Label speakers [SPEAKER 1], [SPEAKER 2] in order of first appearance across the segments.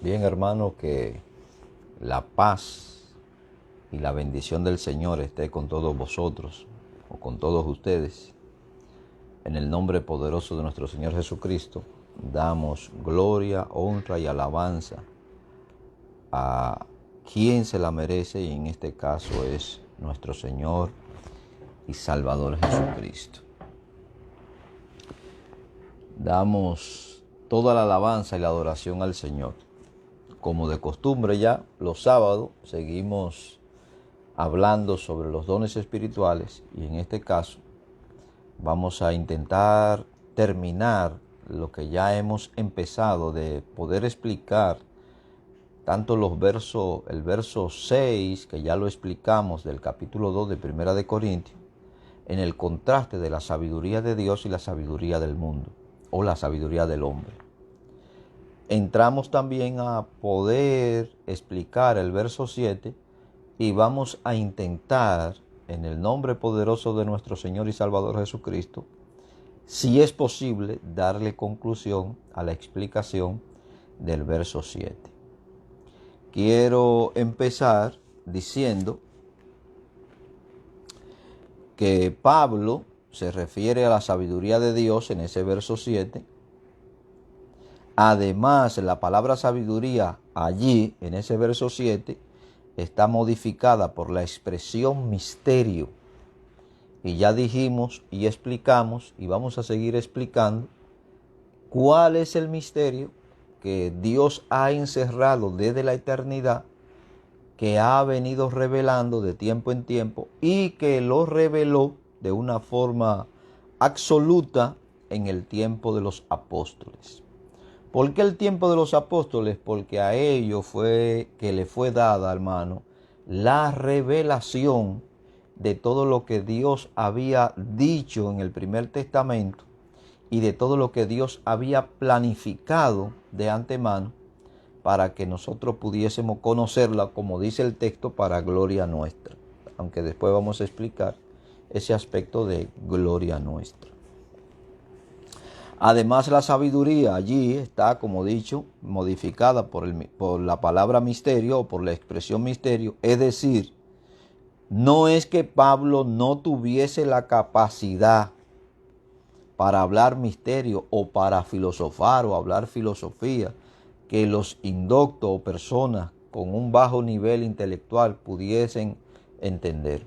[SPEAKER 1] Bien, hermano, que la paz y la bendición del Señor esté con todos vosotros o con todos ustedes. En el nombre poderoso de nuestro Señor Jesucristo, damos gloria, honra y alabanza a quien se la merece, y en este caso es nuestro Señor y Salvador Jesucristo. Damos toda la alabanza y la adoración al Señor. Como de costumbre, ya los sábados seguimos hablando sobre los dones espirituales, y en este caso vamos a intentar terminar lo que ya hemos empezado, de poder explicar tanto el verso 6, que ya lo explicamos, del capítulo 2 de Primera de Corintios, en el contraste de la sabiduría de Dios y la sabiduría del mundo, o la sabiduría del hombre. Entramos también a poder explicar el verso 7 y vamos a intentar, en el nombre poderoso de nuestro Señor y Salvador Jesucristo, si es posible, darle conclusión a la explicación del verso 7. Quiero empezar diciendo que Pablo se refiere a la sabiduría de Dios en ese verso 7. Además, la palabra sabiduría allí, en ese verso 7, está modificada por la expresión misterio. Y ya dijimos y explicamos, y vamos a seguir explicando, cuál es el misterio que Dios ha encerrado desde la eternidad, que ha venido revelando de tiempo en tiempo y que lo reveló de una forma absoluta en el tiempo de los apóstoles. ¿Por qué el tiempo de los apóstoles? Porque a ellos fue que le fue dada, hermano, la revelación de todo lo que Dios había dicho en el primer testamento y de todo lo que Dios había planificado de antemano para que nosotros pudiésemos conocerla, como dice el texto, para gloria nuestra. Aunque después vamos a explicar ese aspecto de gloria nuestra. Además, la sabiduría allí está, como dicho, modificada por la palabra misterio o por la expresión misterio. Es decir, no es que Pablo no tuviese la capacidad para hablar misterio o para filosofar o hablar filosofía, que los indoctos o personas con un bajo nivel intelectual pudiesen entender.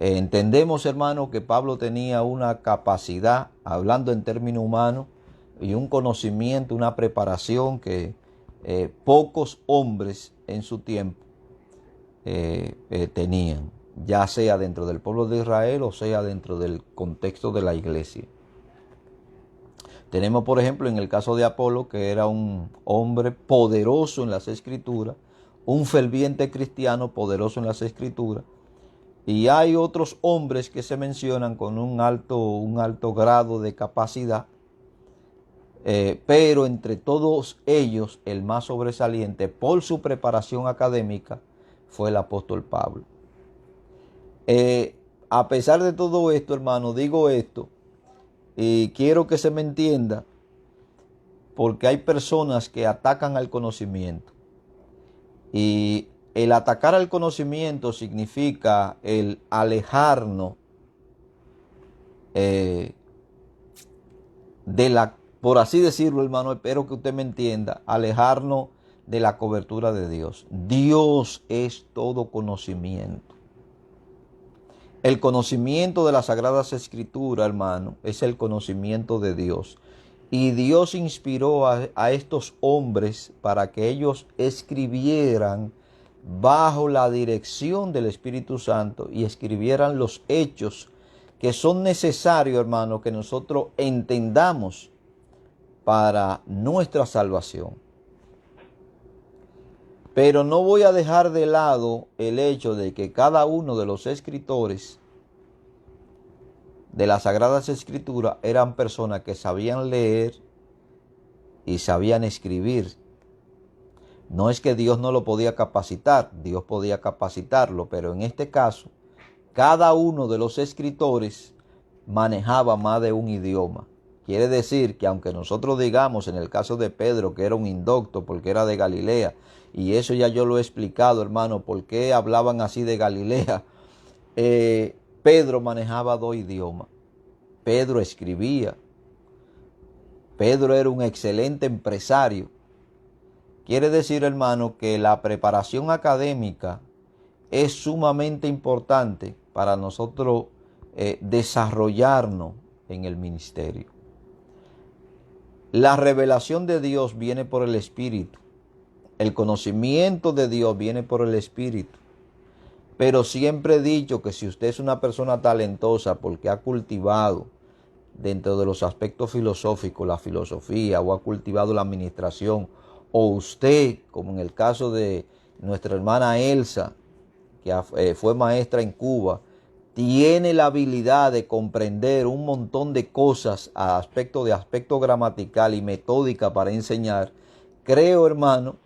[SPEAKER 1] Entendemos, hermano, que Pablo tenía una capacidad, hablando en términos humanos, y un conocimiento, una preparación que pocos hombres en su tiempo tenían, ya sea dentro del pueblo de Israel o sea dentro del contexto de la iglesia. Tenemos, por ejemplo, en el caso de Apolo, que era un hombre poderoso en las Escrituras, un ferviente cristiano poderoso en las Escrituras. Y hay otros hombres que se mencionan con un alto grado de capacidad, pero entre todos ellos el más sobresaliente por su preparación académica fue el apóstol Pablo. A pesar de todo esto, hermano, digo esto y quiero que se me entienda, porque hay personas que atacan al conocimiento. Y el atacar al conocimiento significa el alejarnos por así decirlo, hermano, espero que usted me entienda, alejarnos de la cobertura de Dios. Dios es todo conocimiento. El conocimiento de las Sagradas Escrituras, hermano, es el conocimiento de Dios. Y Dios inspiró a estos hombres para que ellos escribieran bajo la dirección del Espíritu Santo y escribieran los hechos que son necesarios, hermano, que nosotros entendamos para nuestra salvación. Pero no voy a dejar de lado el hecho de que cada uno de los escritores de las Sagradas Escrituras eran personas que sabían leer y sabían escribir. No es que Dios no lo podía capacitar, Dios podía capacitarlo, pero en este caso, cada uno de los escritores manejaba más de un idioma. Quiere decir que aunque nosotros digamos en el caso de Pedro que era un indocto porque era de Galilea, y eso ya yo lo he explicado, hermano, por qué hablaban así de Galilea, Pedro manejaba 2 idiomas. Pedro escribía. Pedro era un excelente empresario. Quiere decir, hermano, que la preparación académica es sumamente importante para nosotros desarrollarnos en el ministerio. La revelación de Dios viene por el Espíritu. El conocimiento de Dios viene por el Espíritu. Pero siempre he dicho que si usted es una persona talentosa porque ha cultivado dentro de los aspectos filosóficos la filosofía, o ha cultivado la administración, o usted, como en el caso de nuestra hermana Elsa, que fue maestra en Cuba, tiene la habilidad de comprender un montón de cosas a aspecto gramatical y metódica para enseñar, creo, hermano,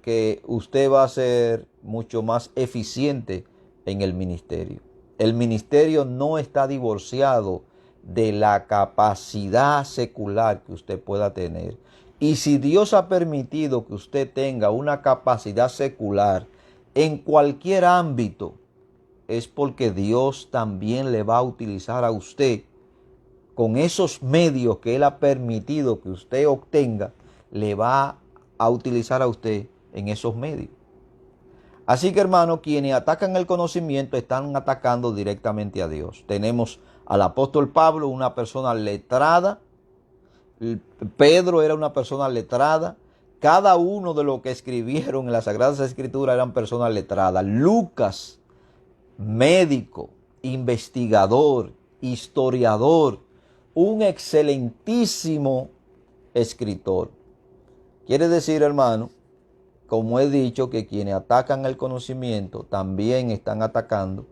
[SPEAKER 1] que usted va a ser mucho más eficiente en el ministerio. El ministerio no está divorciado de la capacidad secular que usted pueda tener. Y si Dios ha permitido que usted tenga una capacidad secular en cualquier ámbito, es porque Dios también le va a utilizar a usted con esos medios que Él ha permitido que usted obtenga, le va a utilizar a usted en esos medios. Así que, hermano, quienes atacan el conocimiento están atacando directamente a Dios. Tenemos al apóstol Pablo, una persona letrada. Pedro era una persona letrada. Cada uno de los que escribieron en las Sagradas Escrituras eran personas letradas. Lucas, médico, investigador, historiador, un excelentísimo escritor. Quiere decir, hermano, como he dicho, que quienes atacan el conocimiento también están atacando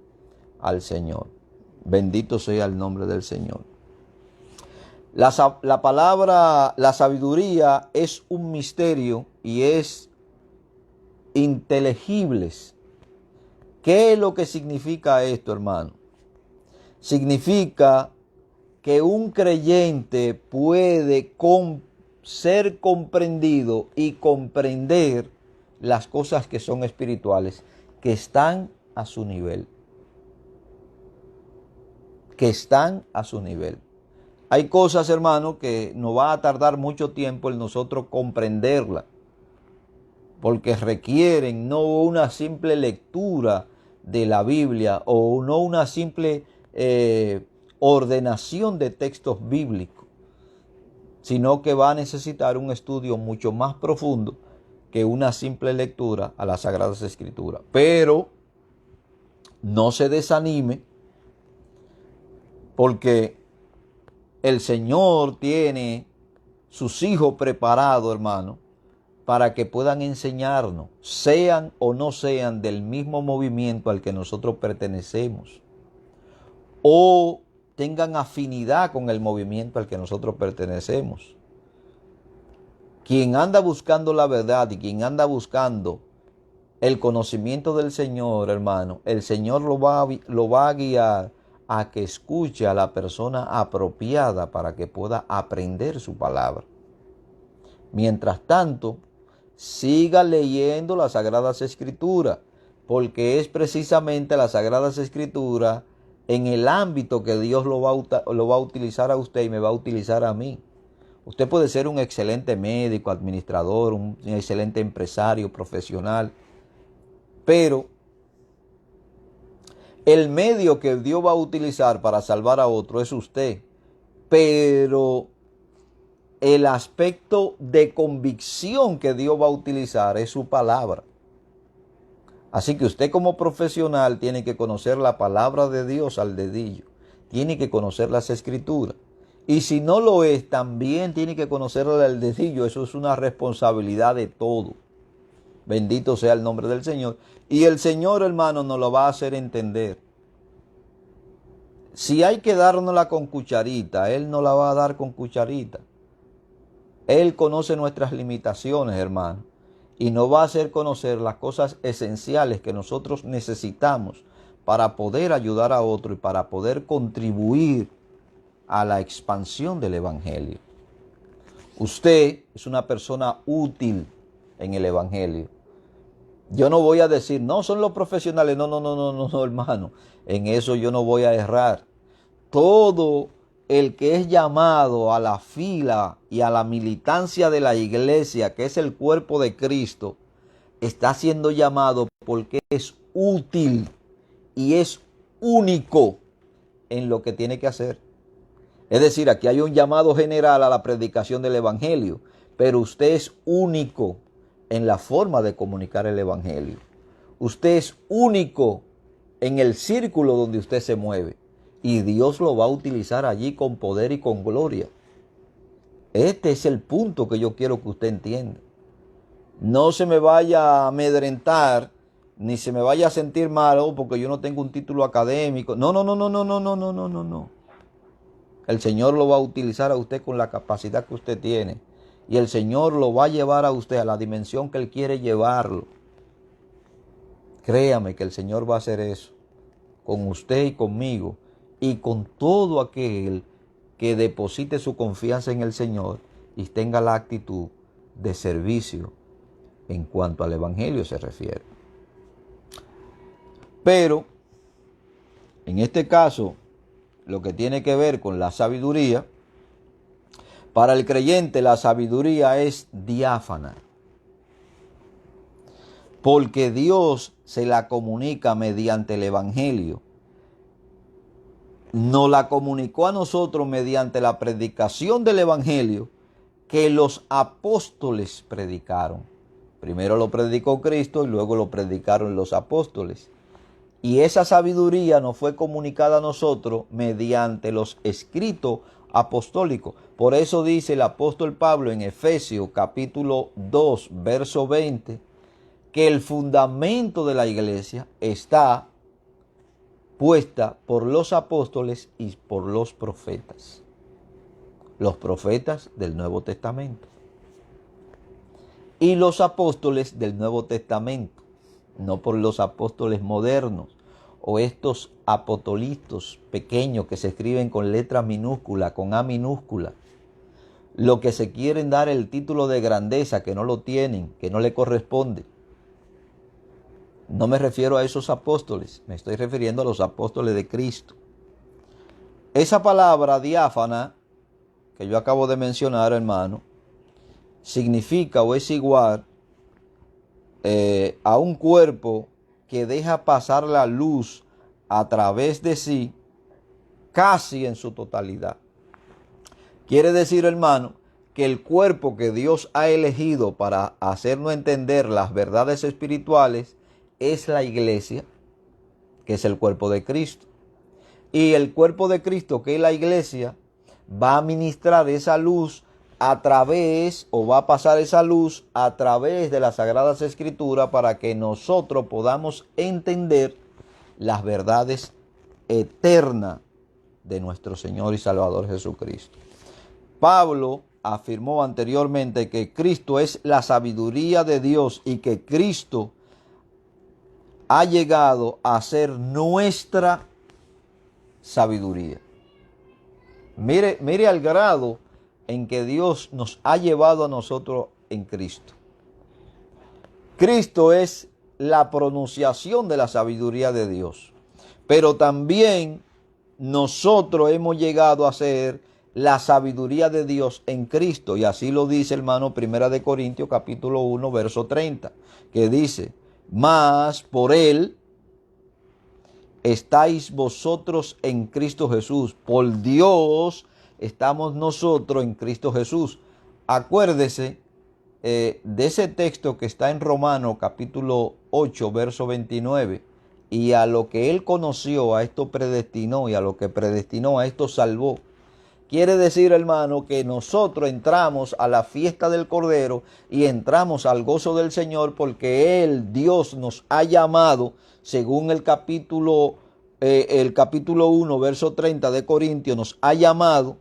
[SPEAKER 1] al Señor. Bendito sea el nombre del Señor. La palabra, la sabiduría es un misterio y es inteligible. ¿Qué es lo que significa esto, hermano? Significa que un creyente puede ser comprendido y comprender las cosas que son espirituales, que están a su nivel. Que están a su nivel. Hay cosas, hermano, que nos va a tardar mucho tiempo en nosotros comprenderla, porque requieren no una simple lectura de la Biblia o no una simple ordenación de textos bíblicos, sino que va a necesitar un estudio mucho más profundo que una simple lectura a las Sagradas Escrituras. Pero no se desanime, porque el Señor tiene sus hijos preparados, hermano, para que puedan enseñarnos, sean o no sean del mismo movimiento al que nosotros pertenecemos, o tengan afinidad con el movimiento al que nosotros pertenecemos. Quien anda buscando la verdad y quien anda buscando el conocimiento del Señor, hermano, el Señor lo va a guiar a que escuche a la persona apropiada para que pueda aprender su palabra. Mientras tanto, siga leyendo las Sagradas Escrituras, porque es precisamente las Sagradas Escrituras en el ámbito que Dios lo va a utilizar a usted y me va a utilizar a mí. Usted puede ser un excelente médico, administrador, un excelente empresario, profesional, pero el medio que Dios va a utilizar para salvar a otro es usted. Pero el aspecto de convicción que Dios va a utilizar es su palabra. Así que usted como profesional tiene que conocer la palabra de Dios al dedillo. Tiene que conocer las Escrituras. Y si no lo es, también tiene que conocerla al dedillo. Eso es una responsabilidad de todo. Bendito sea el nombre del Señor. Y el Señor, hermano, nos lo va a hacer entender. Si hay que dárnosla con cucharita, Él nos la va a dar con cucharita. Él conoce nuestras limitaciones, hermano. Y nos va a hacer conocer las cosas esenciales que nosotros necesitamos para poder ayudar a otro y para poder contribuir a la expansión del Evangelio. Usted es una persona útil en el Evangelio. Yo no voy a decir, no, son los profesionales. No, hermano. En eso yo no voy a errar. Todo el que es llamado a la fila y a la militancia de la iglesia, que es el cuerpo de Cristo, está siendo llamado porque es útil y es único en lo que tiene que hacer. Es decir, aquí hay un llamado general a la predicación del Evangelio, pero usted es único en la forma de comunicar el Evangelio. Usted es único en el círculo donde usted se mueve y Dios lo va a utilizar allí con poder y con gloria. Este es el punto que yo quiero que usted entienda. No se me vaya a amedrentar, ni se me vaya a sentir malo porque yo no tengo un título académico. No. El Señor lo va a utilizar a usted con la capacidad que usted tiene. Y el Señor lo va a llevar a usted a la dimensión que Él quiere llevarlo. Créame que el Señor va a hacer eso. Con usted y conmigo. Y con todo aquel que deposite su confianza en el Señor y tenga la actitud de servicio en cuanto al Evangelio se refiere. Pero, en este caso, lo que tiene que ver con la sabiduría, para el creyente la sabiduría es diáfana, porque Dios se la comunica mediante el Evangelio. Nos la comunicó a nosotros mediante la predicación del Evangelio que los apóstoles predicaron. Primero lo predicó Cristo y luego lo predicaron los apóstoles. Y esa sabiduría nos fue comunicada a nosotros mediante los escritos apostólicos. Por eso dice el apóstol Pablo en Efesios capítulo 2, verso 20, que el fundamento de la iglesia está puesta por los apóstoles y por los profetas. Los profetas del Nuevo Testamento. Y los apóstoles del Nuevo Testamento. No por los apóstoles modernos o estos apostolitos pequeños que se escriben con letras minúsculas, con A minúscula. Lo que se quieren dar el título de grandeza que no lo tienen, que no le corresponde. No me refiero a esos apóstoles, me estoy refiriendo a los apóstoles de Cristo. Esa palabra diáfana que yo acabo de mencionar, hermano, significa o es igual a un cuerpo que deja pasar la luz a través de sí casi en su totalidad. Quiere decir, hermano, que el cuerpo que Dios ha elegido para hacernos entender las verdades espirituales es la iglesia, que es el cuerpo de Cristo. Y el cuerpo de Cristo, que es la iglesia, va a ministrar esa luz a través, o va a pasar esa luz a través de las Sagradas Escrituras para que nosotros podamos entender las verdades eternas de nuestro Señor y Salvador Jesucristo. Pablo afirmó anteriormente que Cristo es la sabiduría de Dios y que Cristo ha llegado a ser nuestra sabiduría. Mire al grado en que Dios nos ha llevado a nosotros en Cristo. Cristo es la pronunciación de la sabiduría de Dios. Pero también nosotros hemos llegado a ser la sabiduría de Dios en Cristo. Y así lo dice, hermano, 1 Corintios capítulo 1, verso 30, que dice, mas por Él estáis vosotros en Cristo Jesús. Por Dios estamos nosotros en Cristo Jesús. Acuérdese de ese texto que está en Romanos capítulo 8, verso 29. Y a lo que Él conoció, a esto predestinó, y a lo que predestinó, a esto salvó. Quiere decir, hermano, que nosotros entramos a la fiesta del Cordero y entramos al gozo del Señor porque Él, Dios, nos ha llamado, según el capítulo 1, verso 30 de Corintios, nos ha llamado,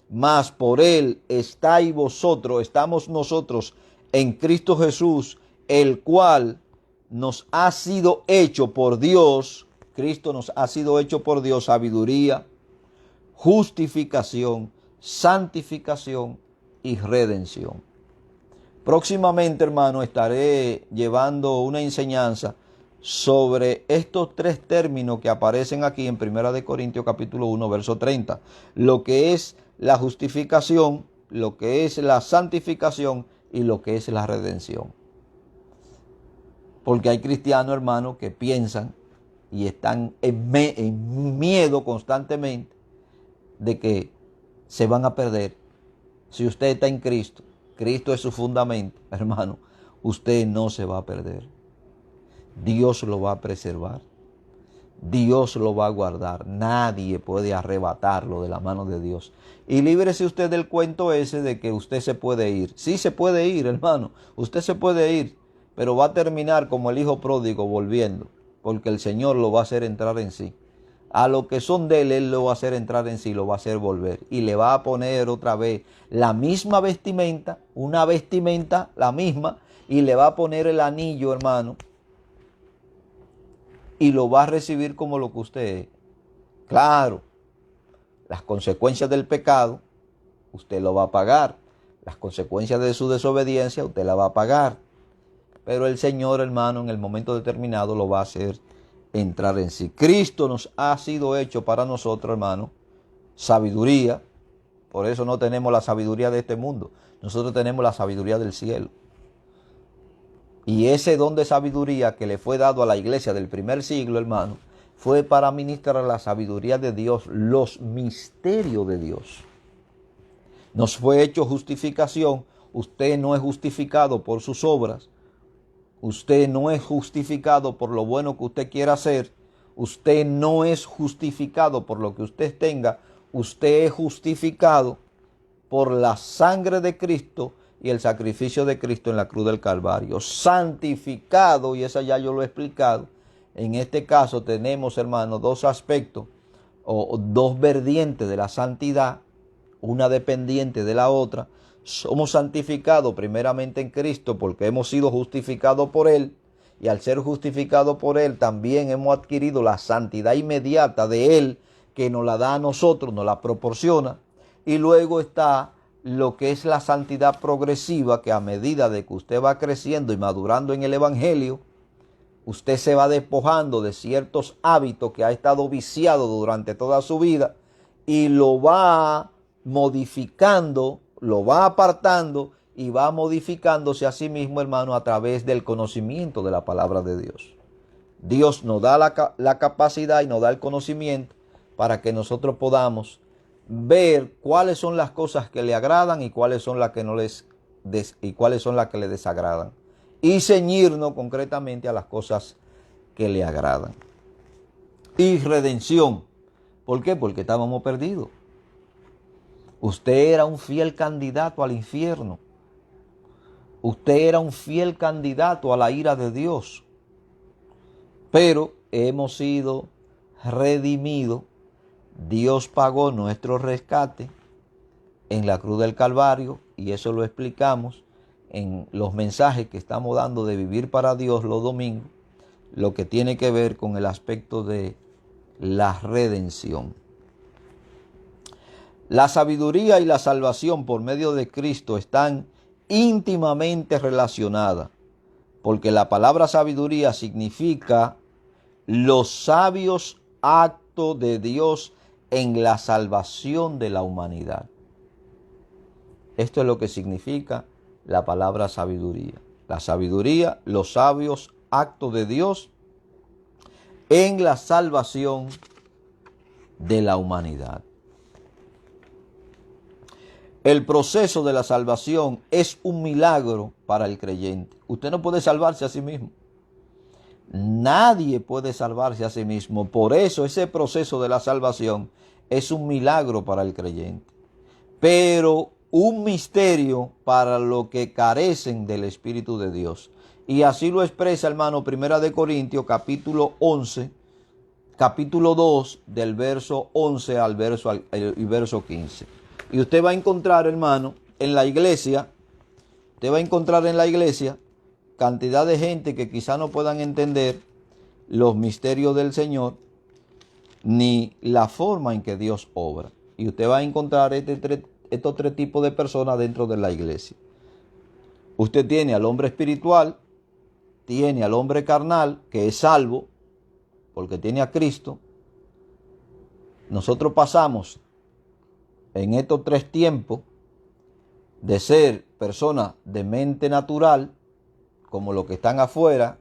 [SPEAKER 1] mas por Él estáis vosotros, estamos nosotros en Cristo Jesús, el cual nos ha sido hecho por Dios, Cristo nos ha sido hecho por Dios sabiduría, justificación, santificación y redención. Próximamente, hermano, estaré llevando una enseñanza sobre estos tres términos que aparecen aquí en 1 Corintios capítulo 1, verso 30. Lo que es la justificación, lo que es la santificación y lo que es la redención. Porque hay cristianos, hermano, que piensan y están en miedo constantemente de que se van a perder. Si usted está en Cristo, Cristo es su fundamento, hermano, usted no se va a perder. Dios lo va a preservar. Dios lo va a guardar. Nadie puede arrebatarlo de la mano de Dios. Y líbrese usted del cuento ese de que usted se puede ir. Sí se puede ir, hermano. Usted se puede ir, pero va a terminar como el hijo pródigo volviendo, porque el Señor lo va a hacer entrar en sí. A lo que son de él lo va a hacer entrar en sí, lo va a hacer volver. Y le va a poner otra vez la misma vestimenta, una vestimenta la misma, y le va a poner el anillo, hermano, y lo va a recibir como lo que usted es. Claro, las consecuencias del pecado, usted lo va a pagar. Las consecuencias de su desobediencia, usted la va a pagar. Pero el Señor, hermano, en el momento determinado lo va a hacer entrar en sí. Cristo nos ha sido hecho para nosotros, hermano, sabiduría. Por eso no tenemos la sabiduría de este mundo. Nosotros tenemos la sabiduría del cielo. Y ese don de sabiduría que le fue dado a la iglesia del primer siglo, hermano, fue para ministrar la sabiduría de Dios, los misterios de Dios. Nos fue hecho justificación. Usted no es justificado por sus obras. Usted no es justificado por lo bueno que usted quiera hacer. Usted no es justificado por lo que usted tenga. Usted es justificado por la sangre de Cristo y el sacrificio de Cristo en la cruz del Calvario. Santificado, y esa ya yo lo he explicado. En este caso tenemos, hermanos, dos aspectos o dos vertientes de la santidad, una dependiente de la otra. Somos santificados primeramente en Cristo porque hemos sido justificados por Él, y al ser justificados por Él también hemos adquirido la santidad inmediata de Él, que nos la da a nosotros, nos la proporciona. Y luego está lo que es la santidad progresiva, que a medida de que usted va creciendo y madurando en el Evangelio, usted se va despojando de ciertos hábitos que ha estado viciado durante toda su vida y lo va modificando, lo va apartando y va modificándose a sí mismo, hermano, a través del conocimiento de la palabra de Dios. Dios nos da la capacidad y nos da el conocimiento para que nosotros podamos ver cuáles son las cosas que le agradan y cuáles son las que no y cuáles son las que le desagradan, y ceñirnos concretamente a las cosas que le agradan. Y redención. ¿Por qué? Porque estábamos perdidos. Usted era un fiel candidato al infierno. Usted era un fiel candidato a la ira de Dios. Pero hemos sido redimidos. Dios pagó nuestro rescate en la cruz del Calvario, y eso lo explicamos en los mensajes que estamos dando de vivir para Dios los domingos, lo que tiene que ver con el aspecto de la redención. La sabiduría y la salvación por medio de Cristo están íntimamente relacionadas, porque la palabra sabiduría significa los sabios actos de Dios en la salvación de la humanidad. Esto es lo que significa la palabra sabiduría. La sabiduría, los sabios actos de Dios en la salvación de la humanidad. El proceso de la salvación es un milagro para el creyente. Usted no puede salvarse a sí mismo. Nadie puede salvarse a sí mismo. Por eso ese proceso de la salvación es un milagro para el creyente, pero un misterio para los que carecen del Espíritu de Dios. Y así lo expresa, hermano, 1 Corintios capítulo 11, capítulo 2, del verso 11 al verso 15. Y usted va a encontrar, hermano, en la iglesia, cantidad de gente que quizá no puedan entender los misterios del Señor ni la forma en que Dios obra. Y usted va a encontrar estos tres tipos de personas dentro de la iglesia. Usted tiene al hombre espiritual, tiene al hombre carnal, que es salvo, porque tiene a Cristo. Nosotros pasamos en estos tres tiempos de ser personas de mente natural, como los que están afuera,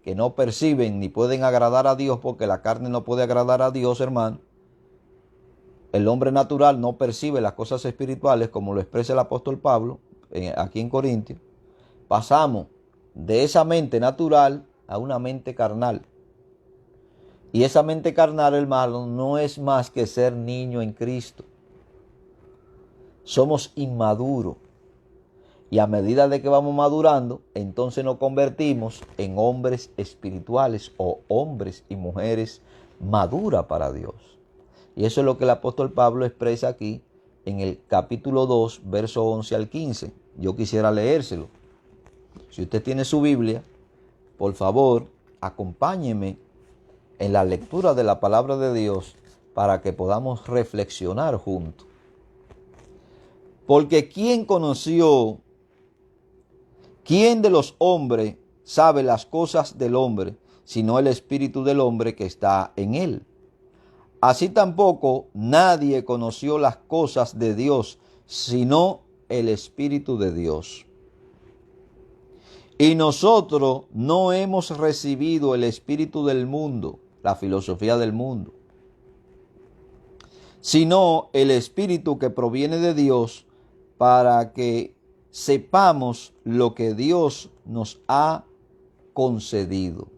[SPEAKER 1] que no perciben ni pueden agradar a Dios, porque la carne no puede agradar a Dios, hermano. El hombre natural no percibe las cosas espirituales, como lo expresa el apóstol Pablo aquí en Corintios. Pasamos de esa mente natural a una mente carnal. Y esa mente carnal, hermano, no es más que ser niño en Cristo. Somos inmaduros. Y a medida de que vamos madurando, entonces nos convertimos en hombres espirituales o hombres y mujeres maduras para Dios. Y eso es lo que el apóstol Pablo expresa aquí en el capítulo 2, verso 11 al 15. Yo quisiera leérselo. Si usted tiene su Biblia, por favor, acompáñeme en la lectura de la palabra de Dios para que podamos reflexionar juntos. Porque ¿quién de los hombres sabe las cosas del hombre, sino el espíritu del hombre que está en él? Así tampoco nadie conoció las cosas de Dios, sino el Espíritu de Dios. Y nosotros no hemos recibido el espíritu del mundo, la filosofía del mundo, sino el espíritu que proviene de Dios, para que sepamos lo que Dios nos ha concedido.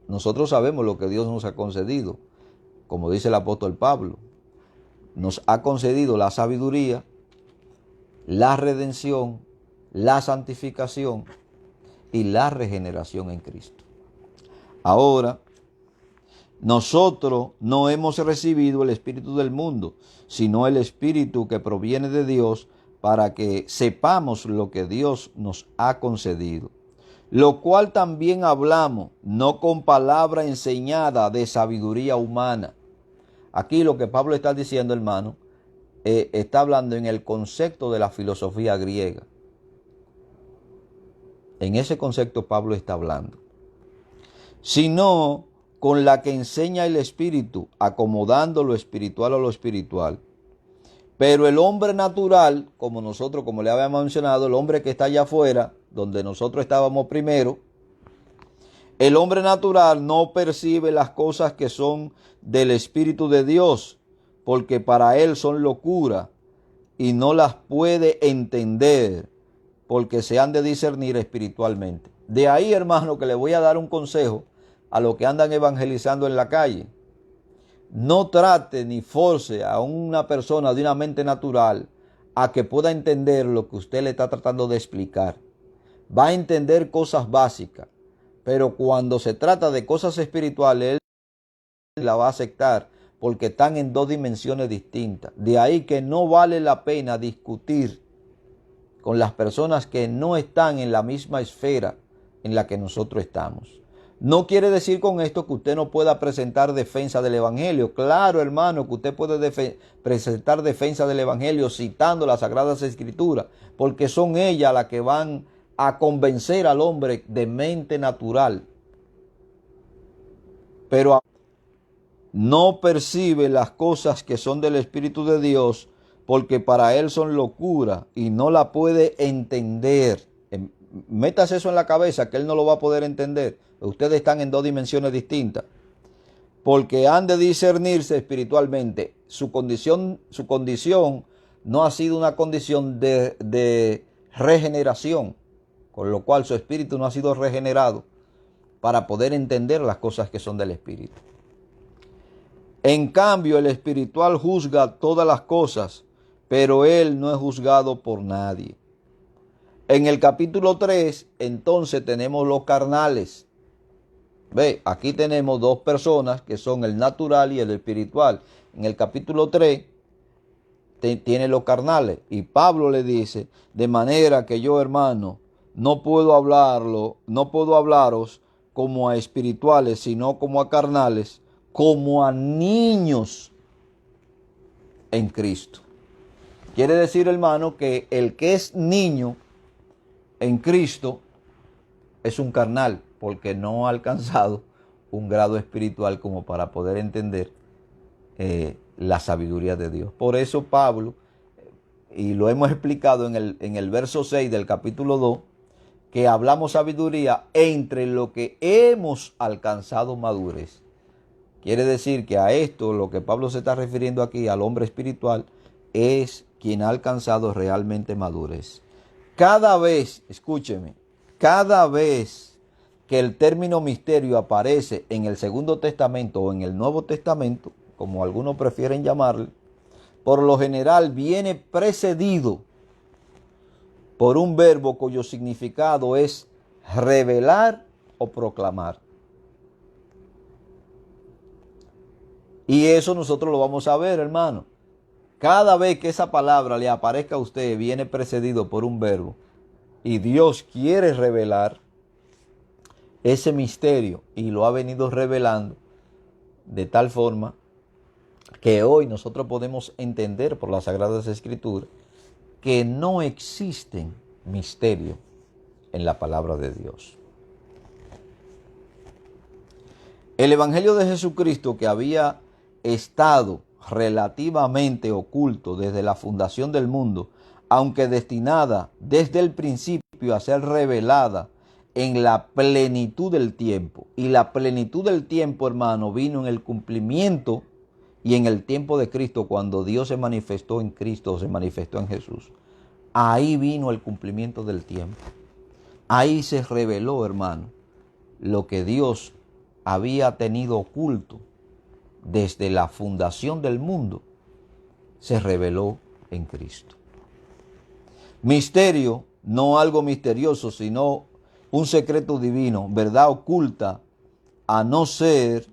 [SPEAKER 1] Nosotros sabemos lo que Dios nos ha concedido. Como dice el apóstol Pablo, nos ha concedido la sabiduría, la redención, la santificación y la regeneración en Cristo. Ahora, nosotros no hemos recibido el espíritu del mundo, sino el espíritu que proviene de Dios, para que sepamos lo que Dios nos ha concedido. Lo cual también hablamos, no con palabra enseñada de sabiduría humana. Aquí lo que Pablo está diciendo, hermano, está hablando en el concepto de la filosofía griega. En ese concepto Pablo está hablando. Sino con la que enseña el Espíritu, acomodando lo espiritual a lo espiritual. Pero el hombre natural, como nosotros, como le habíamos mencionado, el hombre que está allá afuera, donde nosotros estábamos primero, el hombre natural no percibe las cosas que son del Espíritu de Dios, porque para él son locura y no las puede entender, porque se han de discernir espiritualmente. De ahí, hermano, que le voy a dar un consejo a los que andan evangelizando en la calle. No trate ni force a una persona de una mente natural a que pueda entender lo que usted le está tratando de explicar. Va a entender cosas básicas, pero cuando se trata de cosas espirituales, él la va a aceptar porque están en dos dimensiones distintas. De ahí que no vale la pena discutir con las personas que no están en la misma esfera en la que nosotros estamos. No quiere decir con esto que usted no pueda presentar defensa del Evangelio. Claro, hermano, que usted puede presentar defensa del Evangelio citando las Sagradas Escrituras, porque son ellas las que van a convencer al hombre de mente natural. Pero no percibe las cosas que son del Espíritu de Dios, porque para él son locura y no la puede entender. Métase eso en la cabeza, que él no lo va a poder entender. Ustedes están en dos dimensiones distintas. Porque han de discernirse espiritualmente. Su condición no ha sido una condición de regeneración, con lo cual su espíritu no ha sido regenerado para poder entender las cosas que son del Espíritu. En cambio, el espiritual juzga todas las cosas, pero él no es juzgado por nadie. En el capítulo 3, entonces tenemos los carnales. Ve, aquí tenemos dos personas que son el natural y el espiritual. En el capítulo 3 tiene los carnales. Y Pablo le dice, de manera que yo, hermano, no puedo hablaros como a espirituales, sino como a carnales, como a niños. en Cristo. Quiere decir, hermano, que el que es niño en Cristo es un carnal, porque no ha alcanzado un grado espiritual como para poder entender la sabiduría de Dios. Por eso Pablo, y lo hemos explicado en el verso 6 del capítulo 2, que hablamos sabiduría entre lo que hemos alcanzado madurez. Quiere decir que a esto, lo que Pablo se está refiriendo aquí, al hombre espiritual, es quien ha alcanzado realmente madurez. Cada vez, escúcheme, cada vez que el término misterio aparece en el Segundo Testamento o en el Nuevo Testamento, como algunos prefieren llamarle, por lo general viene precedido por un verbo cuyo significado es revelar o proclamar. Y eso nosotros lo vamos a ver, hermano. Cada vez que esa palabra le aparezca a usted, viene precedido por un verbo. Y Dios quiere revelar ese misterio y lo ha venido revelando de tal forma que hoy nosotros podemos entender por las Sagradas Escrituras que no existen misterios en la palabra de Dios. El Evangelio de Jesucristo, que había estado relativamente oculto desde la fundación del mundo, aunque destinada desde el principio a ser revelada en la plenitud del tiempo. Y la plenitud del tiempo, hermano, vino en el cumplimiento y en el tiempo de Cristo, cuando Dios se manifestó en Cristo, se manifestó en Jesús. Ahí vino el cumplimiento del tiempo. Ahí se reveló, hermano, lo que Dios había tenido oculto desde la fundación del mundo, se reveló en Cristo. Misterio, no algo misterioso, sino un secreto divino, verdad oculta a no ser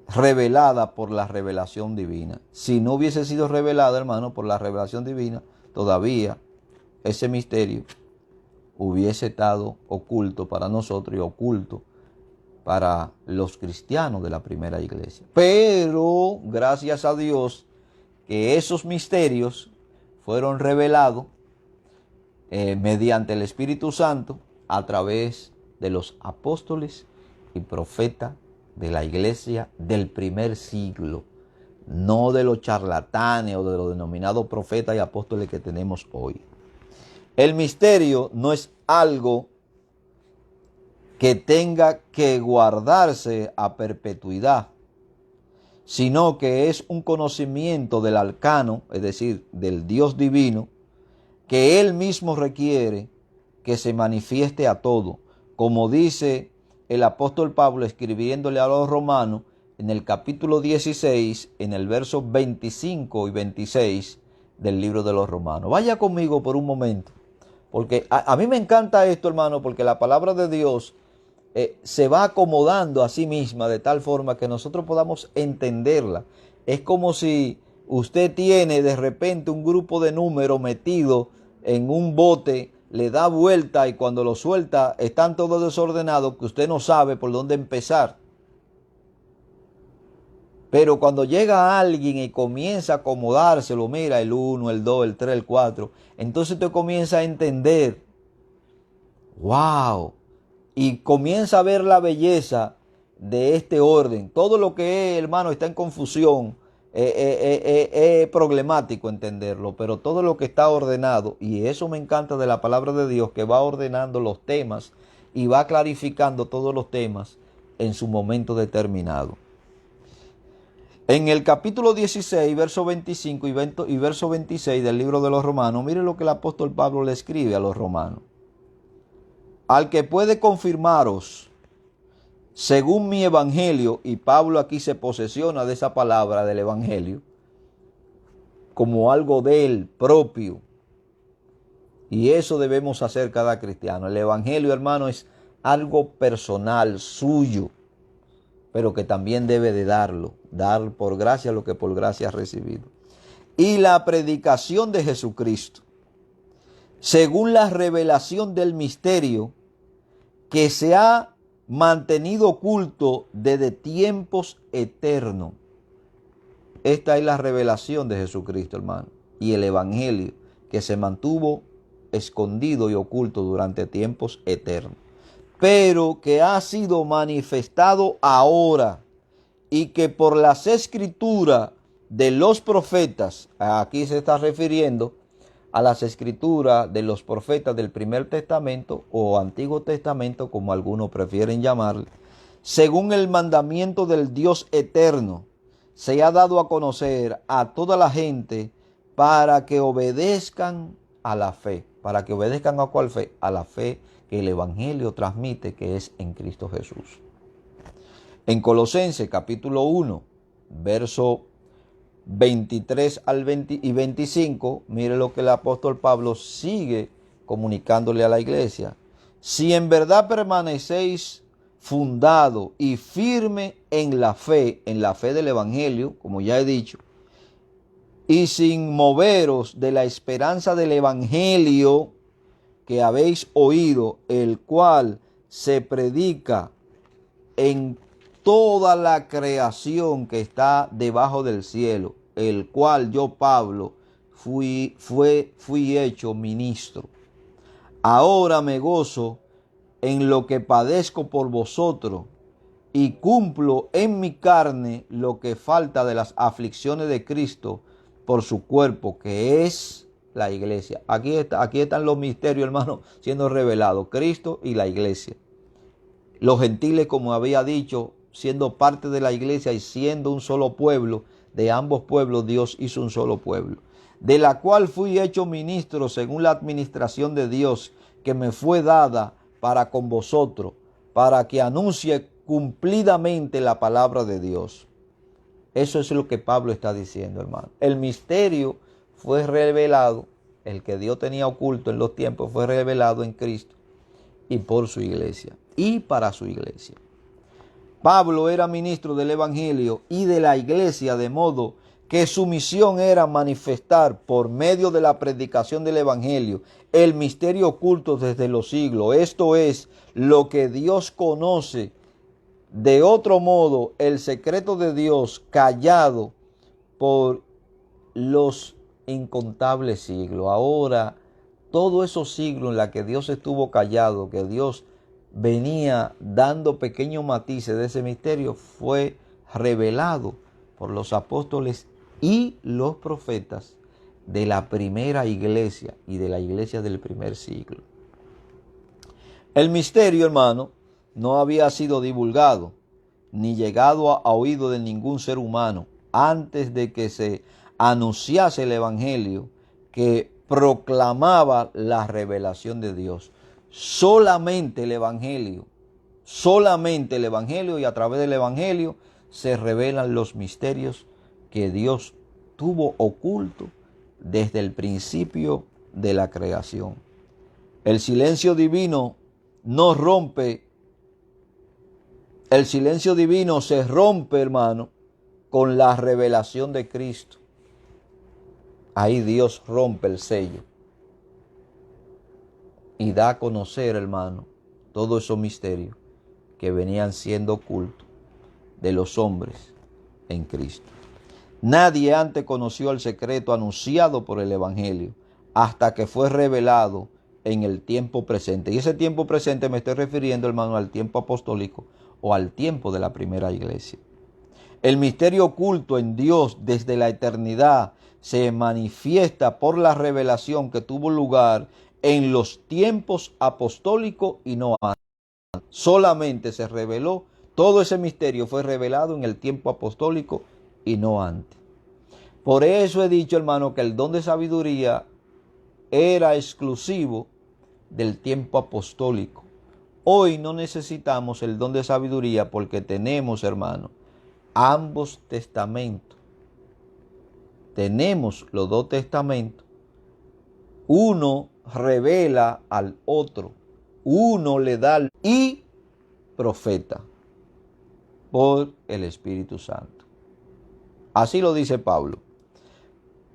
[SPEAKER 1] revelada por la revelación divina. Si no hubiese sido revelada, hermano, por la revelación divina, todavía ese misterio hubiese estado oculto para nosotros y oculto para los cristianos de la primera iglesia. Pero gracias a Dios que esos misterios fueron revelados mediante el Espíritu Santo a través de los apóstoles y profetas de la iglesia del primer siglo, no de los charlatanes o de los denominados profetas y apóstoles que tenemos hoy. El misterio no es algo que tenga que guardarse a perpetuidad, sino que es un conocimiento del arcano, es decir, del Dios divino, que Él mismo requiere que se manifieste a todo, como dice el apóstol Pablo escribiéndole a los romanos en el capítulo 16, en el verso 25 y 26 del libro de los romanos. Vaya conmigo por un momento, porque a mí me encanta esto, hermano, porque la palabra de Dios se va acomodando a sí misma de tal forma que nosotros podamos entenderla. Es como si usted tiene de repente un grupo de números metido en un bote, le da vuelta y cuando lo suelta están todos desordenados que usted no sabe por dónde empezar. Pero cuando llega alguien y comienza a acomodárselo, mira el 1, el 2, el 3, el 4, entonces usted comienza a entender. ¡Wow! Y comienza a ver la belleza de este orden. Todo lo que es, hermano, está en confusión. Es problemático entenderlo, pero todo lo que está ordenado, y eso me encanta de la palabra de Dios, que va ordenando los temas y va clarificando todos los temas en su momento determinado. En el capítulo 16, verso 25 y verso 26 del libro de los Romanos, mire lo que el apóstol Pablo le escribe a los romanos. Al que puede confirmaros, según mi evangelio, y Pablo aquí se posesiona de esa palabra del evangelio, como algo de él propio. Y eso debemos hacer cada cristiano. El evangelio, hermano, es algo personal, suyo, pero que también debe de darlo, dar por gracia lo que por gracia ha recibido. Y la predicación de Jesucristo, según la revelación del misterio que se ha mantenido oculto desde tiempos eternos. Esta es la revelación de Jesucristo, hermano, y el evangelio que se mantuvo escondido y oculto durante tiempos eternos, pero que ha sido manifestado ahora y que por las escrituras de los profetas, aquí se está refiriendo a las escrituras de los profetas del Primer Testamento o Antiguo Testamento, como algunos prefieren llamarle, según el mandamiento del Dios eterno, se ha dado a conocer a toda la gente para que obedezcan a la fe. ¿Para que obedezcan a cuál fe? A la fe que el Evangelio transmite, que es en Cristo Jesús. En Colosenses capítulo 1, verso 23 al 20 y 25, mire lo que el apóstol Pablo sigue comunicándole a la iglesia. Si en verdad permanecéis fundado y firme en la fe del Evangelio, como ya he dicho, y sin moveros de la esperanza del Evangelio que habéis oído, el cual se predica en toda la creación que está debajo del cielo, el cual yo, Pablo, fui hecho ministro. Ahora me gozo en lo que padezco por vosotros y cumplo en mi carne lo que falta de las aflicciones de Cristo por su cuerpo, que es la iglesia. Aquí están los misterios, hermano, siendo revelados. Cristo y la iglesia. Los gentiles, como había dicho, siendo parte de la iglesia y siendo un solo pueblo, de ambos pueblos Dios hizo un solo pueblo, de la cual fui hecho ministro según la administración de Dios que me fue dada para con vosotros, para que anuncie cumplidamente la palabra de Dios. Eso es lo que Pablo está diciendo, hermano. El misterio fue revelado, el que Dios tenía oculto en los tiempos fue revelado en Cristo y por su iglesia y para su iglesia. Pablo era ministro del Evangelio y de la iglesia, de modo que su misión era manifestar por medio de la predicación del Evangelio el misterio oculto desde los siglos. Esto es lo que Dios conoce. De otro modo, el secreto de Dios callado por los incontables siglos. Ahora, todos esos siglos en los que Dios estuvo callado, que Dios venía dando pequeños matices de ese misterio, fue revelado por los apóstoles y los profetas de la primera iglesia y de la iglesia del primer siglo. El misterio, hermano, no había sido divulgado ni llegado a oído de ningún ser humano antes de que se anunciase el Evangelio que proclamaba la revelación de Dios. Solamente el Evangelio y a través del Evangelio se revelan los misterios que Dios tuvo oculto desde el principio de la creación. El silencio divino no rompe. El silencio divino se rompe, hermano, con la revelación de Cristo. Ahí Dios rompe el sello y da a conocer, hermano, todos esos misterios que venían siendo ocultos de los hombres en Cristo. Nadie antes conoció el secreto anunciado por el Evangelio hasta que fue revelado en el tiempo presente. Y ese tiempo presente me estoy refiriendo, hermano, al tiempo apostólico o al tiempo de la primera iglesia. El misterio oculto en Dios desde la eternidad se manifiesta por la revelación que tuvo lugar en los tiempos apostólicos y no antes. Solamente se reveló, todo ese misterio fue revelado en el tiempo apostólico y no antes. Por eso he dicho, hermano, que el don de sabiduría era exclusivo del tiempo apostólico. Hoy no necesitamos el don de sabiduría porque tenemos, hermano, ambos testamentos. Tenemos los dos testamentos. Uno revela al otro. Uno le da y profeta por el Espíritu Santo. Así lo dice Pablo.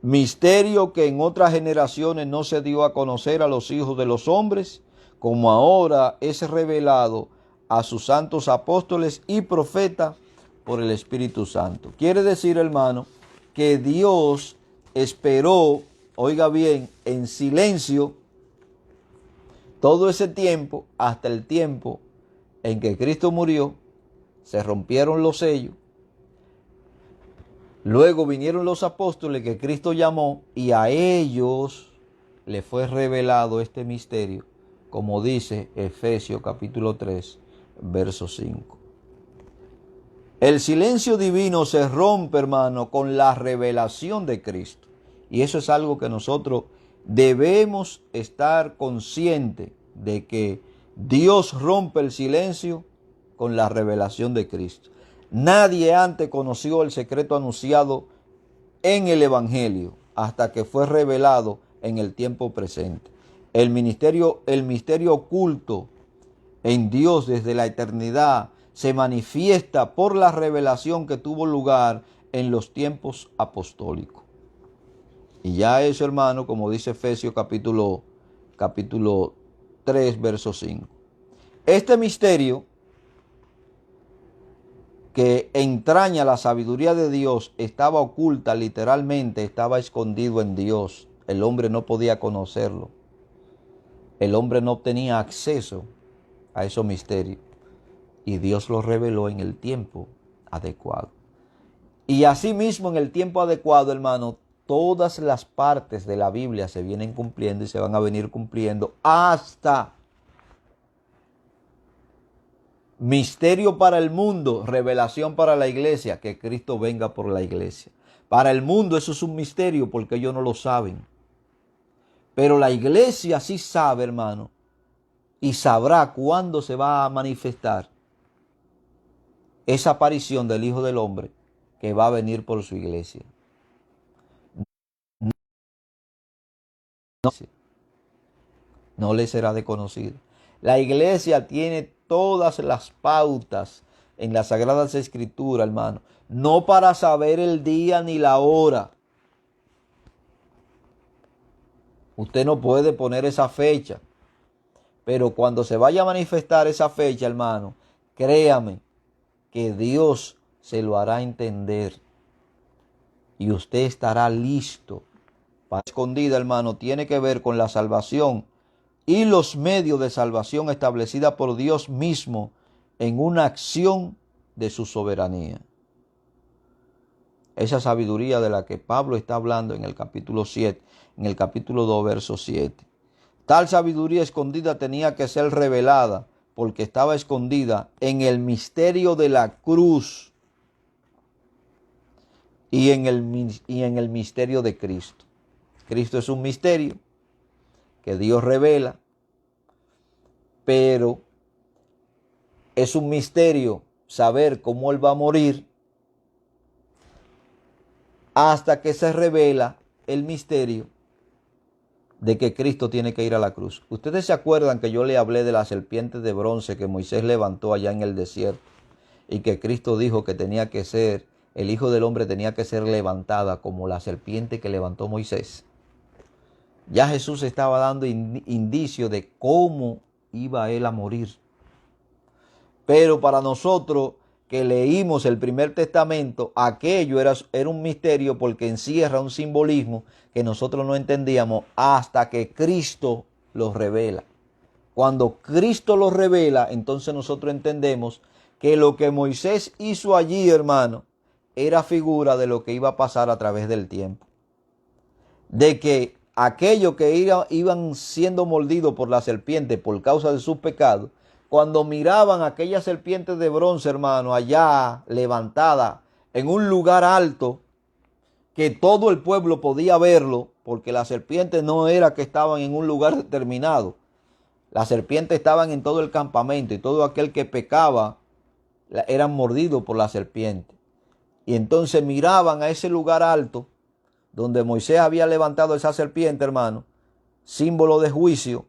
[SPEAKER 1] Misterio que en otras generaciones no se dio a conocer a los hijos de los hombres, como ahora es revelado a sus santos apóstoles y profetas por el Espíritu Santo. Quiere decir, hermano, que Dios esperó, oiga bien, en silencio todo ese tiempo, hasta el tiempo en que Cristo murió, se rompieron los sellos. Luego vinieron los apóstoles que Cristo llamó y a ellos le fue revelado este misterio, como dice Efesios capítulo 3, verso 5. El silencio divino se rompe, hermano, con la revelación de Cristo. Y eso es algo que nosotros debemos estar conscientes de, que Dios rompe el silencio con la revelación de Cristo. Nadie antes conoció el secreto anunciado en el Evangelio hasta que fue revelado en el tiempo presente. El misterio oculto en Dios desde la eternidad se manifiesta por la revelación que tuvo lugar en los tiempos apostólicos. Y ya eso, hermano, como dice Efesios capítulo 3, verso 5. Este misterio que entraña la sabiduría de Dios estaba oculta, literalmente estaba escondido en Dios. El hombre no podía conocerlo. El hombre no tenía acceso a esos misterios. Y Dios lo reveló en el tiempo adecuado. Y asimismo, en el tiempo adecuado, hermano, todas las partes de la Biblia se vienen cumpliendo y se van a venir cumpliendo hasta misterio para el mundo, revelación para la iglesia, que Cristo venga por la iglesia. Para el mundo eso es un misterio porque ellos no lo saben. Pero la iglesia sí sabe, hermano, y sabrá cuándo se va a manifestar esa aparición del Hijo del Hombre que va a venir por su iglesia. No le será desconocido. La iglesia tiene todas las pautas en las Sagradas Escrituras, hermano. No para saber el día ni la hora. Usted no puede poner esa fecha. Pero cuando se vaya a manifestar esa fecha, hermano, créame que Dios se lo hará entender. Y usted estará listo. Para escondida, hermano, tiene que ver con la salvación y los medios de salvación establecida por Dios mismo en una acción de su soberanía. Esa sabiduría de la que Pablo está hablando en el capítulo 7, en el capítulo 2, verso 7. Tal sabiduría escondida tenía que ser revelada porque estaba escondida en el misterio de la cruz y en el misterio de Cristo. Cristo es un misterio que Dios revela, pero es un misterio saber cómo Él va a morir hasta que se revela el misterio de que Cristo tiene que ir a la cruz. Ustedes se acuerdan que yo le hablé de la serpiente de bronce que Moisés levantó allá en el desierto y que Cristo dijo que tenía que ser, el Hijo del Hombre tenía que ser levantada como la serpiente que levantó Moisés. Ya Jesús estaba dando indicio de cómo iba Él a morir. Pero para nosotros que leímos el primer testamento, aquello era un misterio porque encierra un simbolismo que nosotros no entendíamos hasta que Cristo lo revela. Cuando Cristo lo revela, entonces nosotros entendemos que lo que Moisés hizo allí, hermano, era figura de lo que iba a pasar a través del tiempo. De que aquellos que iban siendo mordidos por la serpiente por causa de sus pecados, cuando miraban aquella serpiente de bronce, hermano, allá levantada en un lugar alto, que todo el pueblo podía verlo, porque las serpientes no era que estaban en un lugar determinado. Las serpientes estaban en todo el campamento y todo aquel que pecaba eran mordidos por la serpiente. Y entonces miraban a ese lugar alto donde Moisés había levantado esa serpiente, hermano, símbolo de juicio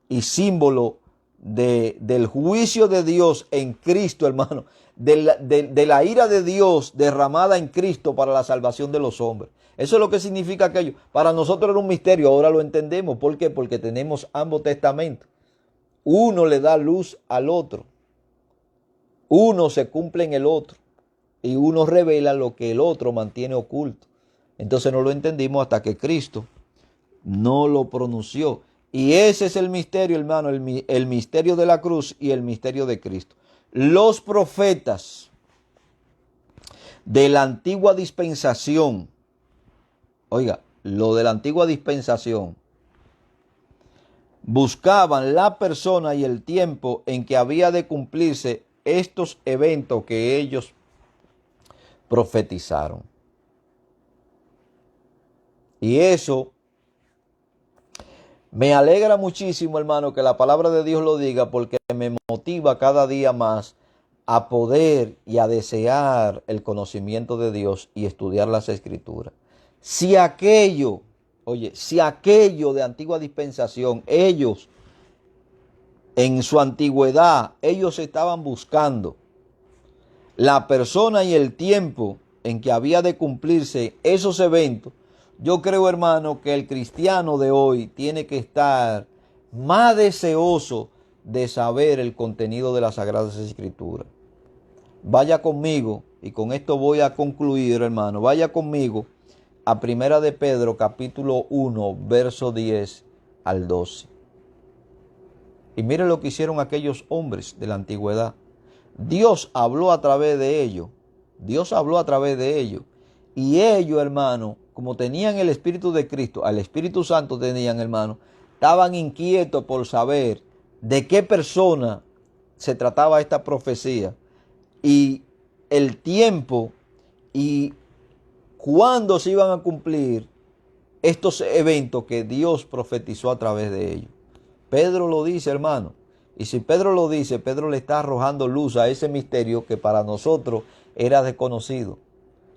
[SPEAKER 1] y símbolo del juicio de Dios en Cristo, hermano, de la ira de Dios derramada en Cristo para la salvación de los hombres. Eso es lo que significa aquello. Para nosotros era un misterio, ahora lo entendemos. ¿Por qué? Porque tenemos ambos testamentos. Uno le da luz al otro. Uno se cumple en el otro. y uno revela lo que el otro mantiene oculto. Entonces no lo entendimos hasta que Cristo no lo pronunció. Y ese es el misterio, hermano, el misterio de la cruz y el misterio de Cristo. Los profetas de la antigua dispensación, oiga, lo de la antigua dispensación, buscaban la persona y el tiempo en que había de cumplirse estos eventos que ellos profetizaron. Y eso me alegra muchísimo, hermano, que la palabra de Dios lo diga, porque me motiva cada día más a poder y a desear el conocimiento de Dios y estudiar las Escrituras. Si aquello, oye, si aquello de antigua dispensación, ellos en su antigüedad, ellos estaban buscando la persona y el tiempo en que había de cumplirse esos eventos, yo creo, hermano, que el cristiano de hoy tiene que estar más deseoso de saber el contenido de las Sagradas Escrituras. Vaya conmigo, y con esto voy a concluir, hermano, vaya conmigo a Primera de Pedro, capítulo 1, verso 10 al 12. Y mire lo que hicieron aquellos hombres de la antigüedad. Dios habló a través de ellos. Dios habló a través de ellos. Y ellos, hermano, como tenían el Espíritu de Cristo, al Espíritu Santo tenían, hermano, estaban inquietos por saber de qué persona se trataba esta profecía y el tiempo y cuándo se iban a cumplir estos eventos que Dios profetizó a través de ellos. Pedro lo dice, hermano. Y si Pedro lo dice, Pedro le está arrojando luz a ese misterio que para nosotros era desconocido.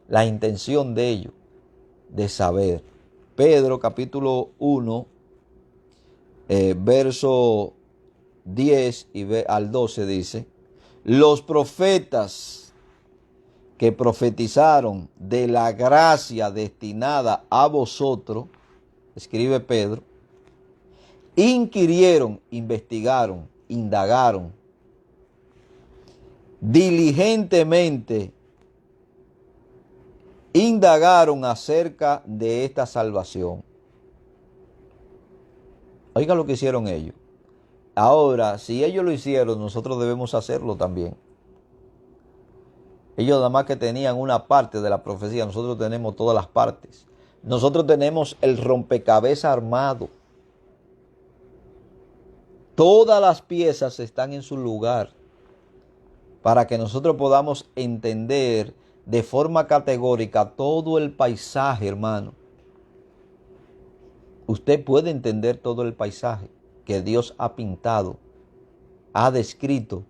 [SPEAKER 1] La intención de ellos, de saber. Pedro capítulo 1, verso 10 al 12 dice: los profetas que profetizaron de la gracia destinada a vosotros, escribe Pedro, inquirieron, investigaron, indagaron diligentemente, indagaron acerca de esta salvación. Oiga lo que hicieron ellos. Ahora, si ellos lo hicieron, nosotros debemos hacerlo también. Ellos nada más que tenían una parte de la profecía, nosotros tenemos todas las partes. Nosotros tenemos el rompecabezas armado. Todas las piezas están en su lugar para que nosotros podamos entender de forma categórica todo el paisaje, hermano. Usted puede entender todo el paisaje que Dios ha pintado, ha descrito,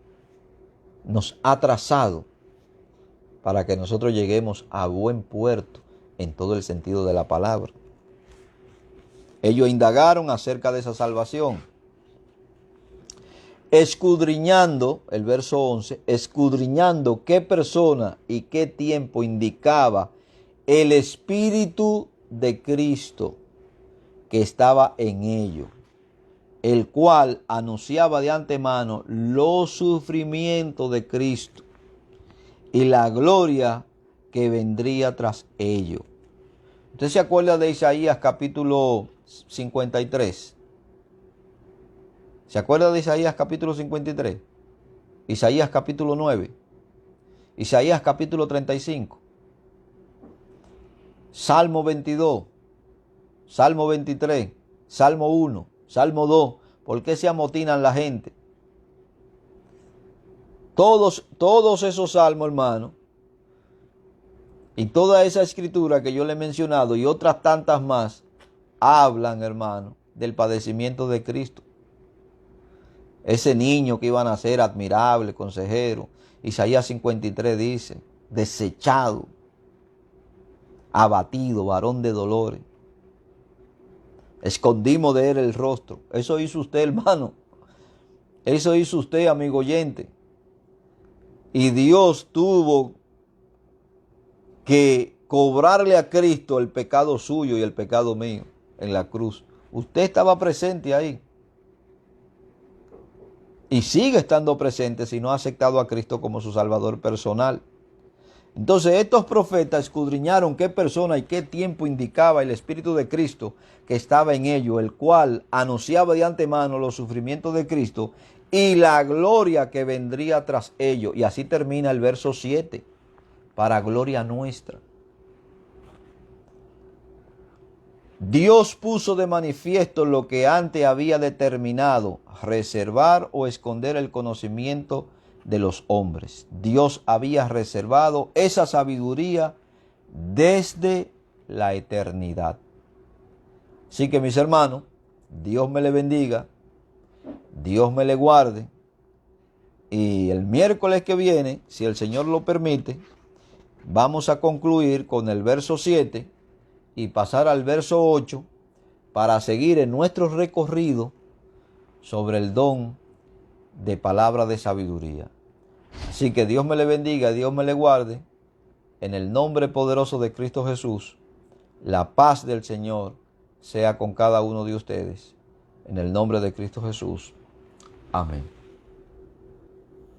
[SPEAKER 1] nos ha trazado para que nosotros lleguemos a buen puerto en todo el sentido de la palabra. Ellos indagaron acerca de esa salvación, escudriñando, el verso 11, escudriñando qué persona y qué tiempo indicaba el Espíritu de Cristo que estaba en ellos, el cual anunciaba de antemano los sufrimientos de Cristo y la gloria que vendría tras ello. ¿Usted se acuerda de Isaías capítulo 53? ¿Se acuerda de Isaías capítulo 53? Isaías capítulo 9. Isaías capítulo 35. Salmo 22. Salmo 23. Salmo 1. Salmo 2. ¿Por qué se amotinan la gente? Todos esos salmos, hermano, y toda esa escritura que yo le he mencionado y otras tantas más, hablan, hermano, del padecimiento de Cristo. Ese niño que iba a nacer admirable, consejero. Isaías 53 dice: desechado, abatido, varón de dolores. Escondimos de él el rostro. Eso hizo usted, hermano. Eso hizo usted, amigo oyente. Y Dios tuvo que cobrarle a Cristo el pecado suyo y el pecado mío en la cruz. Usted estaba presente ahí. Y sigue estando presente si no ha aceptado a Cristo como su Salvador personal. Entonces estos profetas escudriñaron qué persona y qué tiempo indicaba el Espíritu de Cristo que estaba en ellos, el cual anunciaba de antemano los sufrimientos de Cristo y la gloria que vendría tras ellos. Y así termina el verso 7, para gloria nuestra. Dios puso de manifiesto lo que antes había determinado, reservar o esconder el conocimiento de los hombres. Dios había reservado esa sabiduría desde la eternidad. Así que mis hermanos, Dios me le bendiga, Dios me le guarde, y el miércoles que viene, si el Señor lo permite, vamos a concluir con el verso 7 y pasar al verso 8 para seguir en nuestro recorrido sobre el don de palabra de sabiduría. Así que Dios me le bendiga, Dios me le guarde. En el nombre poderoso de Cristo Jesús, la paz del Señor sea con cada uno de ustedes. En el nombre de Cristo Jesús. Amén.